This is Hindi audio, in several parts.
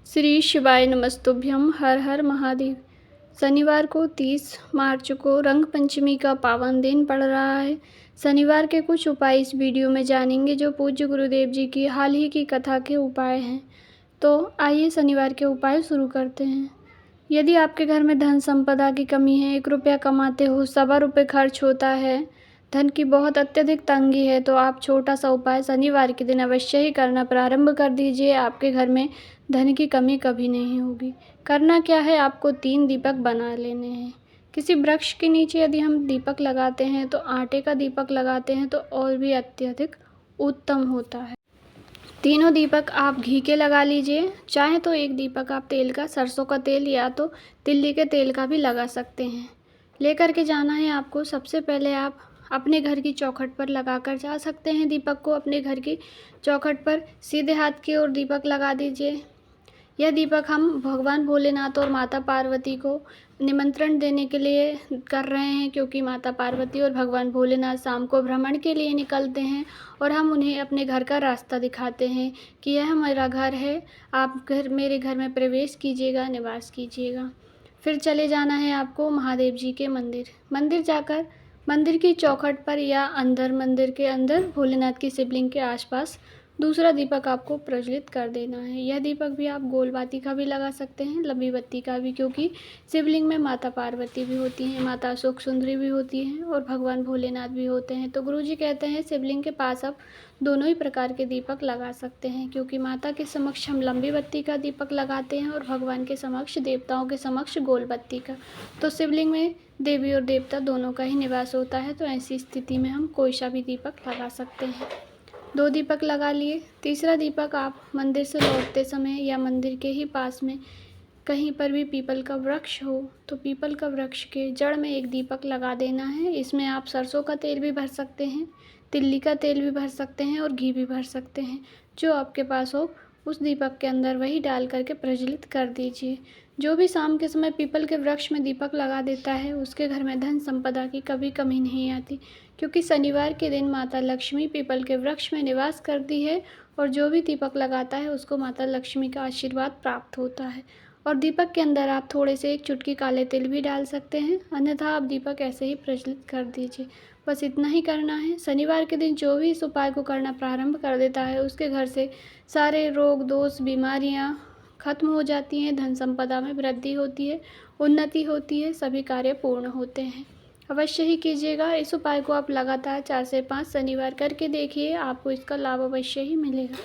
श्री शिवाय नमस्तुभ्यम। हर हर महादेव। शनिवार को 30 मार्च को रंग पंचमी का पावन दिन पड़ रहा है। शनिवार के कुछ उपाय इस वीडियो में जानेंगे जो पूज्य गुरुदेव जी की हाल ही की कथा के उपाय हैं। तो आइए शनिवार के उपाय शुरू करते हैं। यदि आपके घर में धन संपदा की कमी है, 1 रुपया कमाते हो, 1.25 रुपये खर्च होता है, धन की बहुत अत्यधिक तंगी है, तो आप छोटा सा उपाय शनिवार के दिन अवश्य ही करना प्रारंभ कर दीजिए। आपके घर में धन की कमी कभी नहीं होगी। करना क्या है, आपको 3 दीपक बना लेने हैं। किसी वृक्ष के नीचे यदि हम दीपक लगाते हैं तो आटे का दीपक लगाते हैं तो और भी अत्यधिक उत्तम होता है। तीनों दीपक आप घी के लगा लीजिए। चाहे तो एक दीपक आप तेल का, सरसों का तेल या तो तिल्ली के तेल का भी लगा सकते हैं। लेकर के जाना है आपको। सबसे पहले आप अपने घर की चौखट पर लगा कर जा सकते हैं। दीपक को अपने घर की चौखट पर सीधे हाथ की ओर दीपक लगा दीजिए। यह दीपक हम भगवान भोलेनाथ और माता पार्वती को निमंत्रण देने के लिए कर रहे हैं, क्योंकि माता पार्वती और भगवान भोलेनाथ शाम को भ्रमण के लिए निकलते हैं और हम उन्हें अपने घर का रास्ता दिखाते हैं कि यह हमारा घर है, आप मेरे घर में प्रवेश कीजिएगा, निवास कीजिएगा। फिर चले जाना है आपको महादेव जी के मंदिर जाकर मंदिर की चौखट पर या अंदर, मंदिर के अंदर भोलेनाथ की शिवलिंग के आसपास दूसरा दीपक आपको प्रज्वलित कर देना है। यह दीपक भी आप गोल बाती का भी लगा सकते हैं, लंबी बत्ती का भी, क्योंकि शिवलिंग में माता पार्वती भी होती हैं, माता अशोक सुंदरी भी होती हैं और भगवान भोलेनाथ भी होते हैं। तो गुरुजी कहते हैं शिवलिंग के पास आप दोनों ही प्रकार के दीपक लगा सकते हैं, क्योंकि माता के समक्ष हम लंबी बत्ती का दीपक लगाते हैं और भगवान के समक्ष, देवताओं के समक्ष गोल बत्ती का। तो शिवलिंग में देवी और देवता दोनों का ही निवास होता है, तो ऐसी स्थिति में हम कोई सा भी दीपक लगा सकते हैं। 2 दीपक लगा लिए। तीसरा दीपक आप मंदिर से लौटते समय या मंदिर के ही पास में कहीं पर भी पीपल का वृक्ष हो तो पीपल का वृक्ष के जड़ में एक दीपक लगा देना है। इसमें आप सरसों का तेल भी भर सकते हैं, तिल्ली का तेल भी भर सकते हैं और घी भी भर सकते हैं। जो आपके पास हो उस दीपक के अंदर वही डाल करके प्रज्वलित कर दीजिए। जो भी शाम के समय पीपल के वृक्ष में दीपक लगा देता है उसके घर में धन संपदा की कभी कमी नहीं आती, क्योंकि शनिवार के दिन माता लक्ष्मी पीपल के वृक्ष में निवास करती है और जो भी दीपक लगाता है उसको माता लक्ष्मी का आशीर्वाद प्राप्त होता है। और दीपक के अंदर आप थोड़े से 1 चुटकी काले तिल भी डाल सकते हैं, अन्यथा आप दीपक ऐसे ही प्रज्वलित कर दीजिए। बस इतना ही करना है। शनिवार के दिन जो भी इस उपाय को करना प्रारंभ कर देता है उसके घर से सारे रोग, दोष, बीमारियां खत्म हो जाती हैं, धन संपदा में वृद्धि होती है, उन्नति होती है, सभी कार्य पूर्ण होते हैं। अवश्य ही कीजिएगा। इस उपाय को आप लगातार 4 से 5 शनिवार करके देखिए, आपको इसका लाभ अवश्य ही मिलेगा।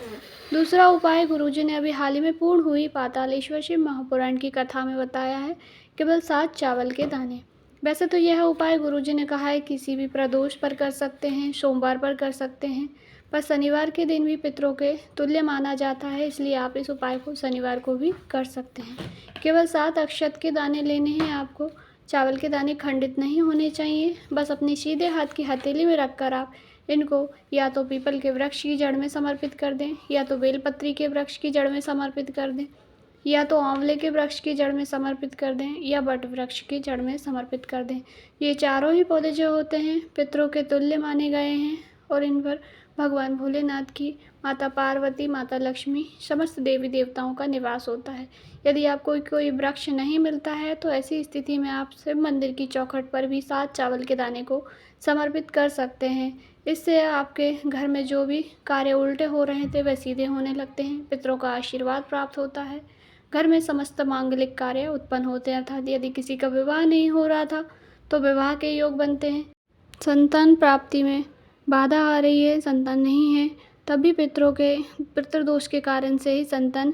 दूसरा उपाय गुरुजी ने अभी हाल ही में पूर्ण हुई पातालेश्वर शिव महापुराण की कथा में बताया है, केवल 7 चावल के दाने। वैसे तो यह उपाय गुरुजी ने कहा है किसी भी प्रदोष पर कर सकते हैं, सोमवार पर कर सकते हैं, पर शनिवार के दिन भी पितरों के तुल्य माना जाता है, इसलिए आप इस उपाय को शनिवार को भी कर सकते हैं। केवल 7 अक्षत के दाने लेने हैं आपको। चावल के दाने खंडित नहीं होने चाहिए। बस अपने सीधे हाथ की हथेली में रखकर आप इनको या तो पीपल के वृक्ष की जड़ में समर्पित कर दें, या तो बेलपत्री के वृक्ष की जड़ में समर्पित कर दें, या तो आंवले के वृक्ष की जड़ में समर्पित कर दें, या बट वृक्ष की जड़ में समर्पित कर दें। ये चारों ही पौधे जो होते हैं पितरों के तुल्य माने गए हैं और इन पर भगवान भोलेनाथ की, माता पार्वती, माता लक्ष्मी, समस्त देवी देवताओं का निवास होता है। यदि आपको कोई वृक्ष नहीं मिलता है तो ऐसी स्थिति में आप शिव मंदिर की चौखट पर भी 7 चावल के दाने को समर्पित कर सकते हैं। इससे आपके घर में जो भी कार्य उल्टे हो रहे थे वह सीधे होने लगते हैं, पितरों का आशीर्वाद प्राप्त होता है, घर में समस्त मांगलिक कार्य उत्पन्न होते हैं। अर्थात यदि किसी का विवाह नहीं हो रहा था तो विवाह के योग बनते हैं, संतान प्राप्ति में बाधा आ रही है, संतान नहीं है, तब भी पितृदोष के कारण से ही संतान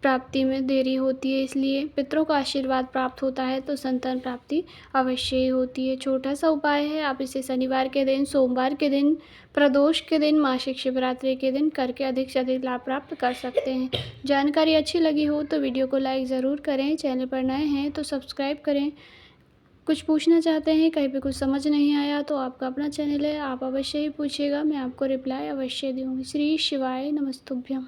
प्राप्ति में देरी होती है, इसलिए पितरों का आशीर्वाद प्राप्त होता है तो संतान प्राप्ति अवश्य ही होती है। छोटा सा उपाय है, आप इसे शनिवार के दिन, सोमवार के दिन, प्रदोष के दिन, मासिक शिवरात्रि के दिन करके अधिक से अधिक लाभ प्राप्त कर सकते हैं। जानकारी अच्छी लगी हो तो वीडियो को लाइक ज़रूर करें, चैनल पर नए हैं तो सब्सक्राइब करें। कुछ पूछना चाहते हैं, कहीं पे कुछ समझ नहीं आया तो आपका अपना चैनल है, आप अवश्य ही पूछिएगा, मैं आपको रिप्लाई अवश्य दूँगी। श्री शिवाय नमस्तुभ्यम।